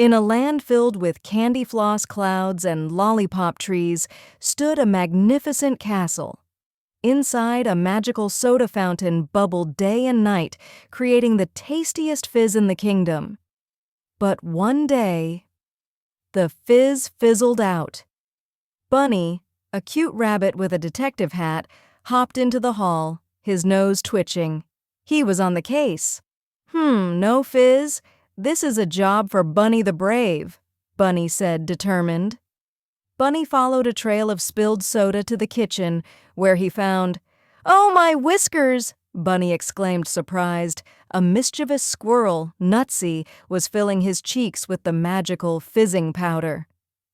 In a land filled with candy floss clouds and lollipop trees stood a magnificent castle. Inside, a magical soda fountain bubbled day and night, creating the tastiest fizz in the kingdom. But one day, the fizz fizzled out. Bunny, a cute rabbit with a detective hat, hopped into the hall, his nose twitching. He was on the case. No fizz. This is a job for Bunny the Brave, Bunny said, determined. Bunny followed a trail of spilled soda to the kitchen, where he found, "Oh, my whiskers!" Bunny exclaimed, surprised. A mischievous squirrel, Nutsy, was filling his cheeks with the magical fizzing powder.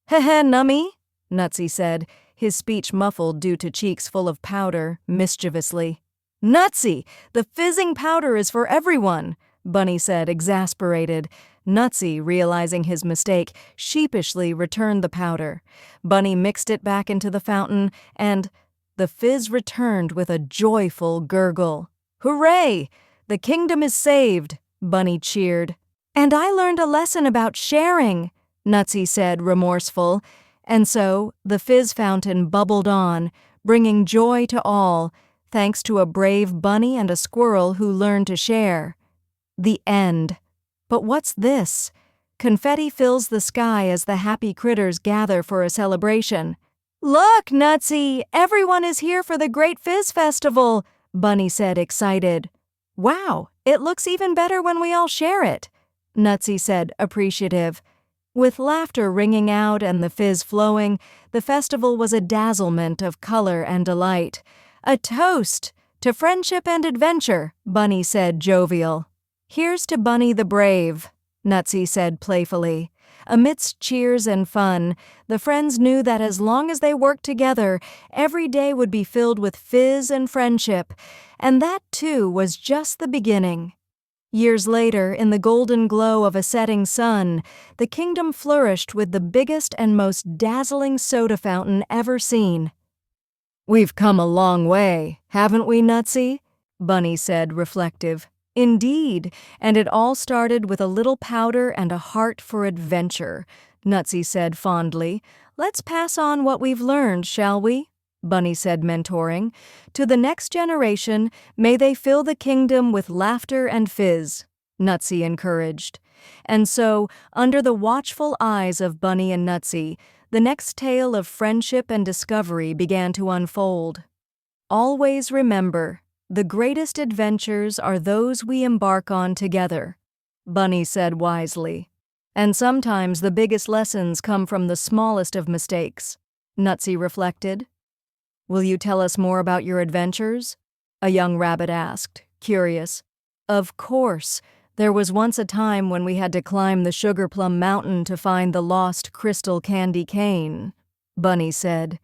"Heh, nummy," Nutsy said, his speech muffled due to cheeks full of powder, mischievously. "Nutsy, the fizzing powder is for everyone," Bunny said, exasperated. Nutsy, realizing his mistake, sheepishly returned the powder. Bunny mixed it back into the fountain, and the fizz returned with a joyful gurgle. "Hooray! The kingdom is saved!" Bunny cheered. "And I learned a lesson about sharing," Nutsy said, remorseful. And so the fizz fountain bubbled on, bringing joy to all, thanks to a brave bunny and a squirrel who learned to share. The end. But what's this? Confetti fills the sky as the happy critters gather for a celebration. "Look, Nutsy! Everyone is here for the Great Fizz Festival," Bunny said, excited. "Wow, it looks even better when we all share it," Nutsy said, appreciative. With laughter ringing out and the fizz flowing, the festival was a dazzlement of color and delight. "A toast to friendship and adventure," Bunny said, jovial. "Here's to Bunny the Brave," Nutsy said playfully. Amidst cheers and fun, the friends knew that as long as they worked together, every day would be filled with fizz and friendship, and that, too, was just the beginning. Years later, in the golden glow of a setting sun, the kingdom flourished with the biggest and most dazzling soda fountain ever seen. "We've come a long way, haven't we, Nutsy?" Bunny said, reflective. "Indeed, and it all started with a little powder and a heart for adventure," Nutsy said fondly. "Let's pass on what we've learned, shall we?" Bunny said, mentoring. "To the next generation, may they fill the kingdom with laughter and fizz," Nutsy encouraged. And so, under the watchful eyes of Bunny and Nutsy, the next tale of friendship and discovery began to unfold. Always remember, the greatest adventures are those we embark on together, Bunny said wisely. And sometimes the biggest lessons come from the smallest of mistakes, Nutsy reflected. "Will you tell us more about your adventures?" a young rabbit asked, curious. "Of course. There was once a time when we had to climb the Sugar Plum Mountain to find the lost crystal candy cane," Bunny said.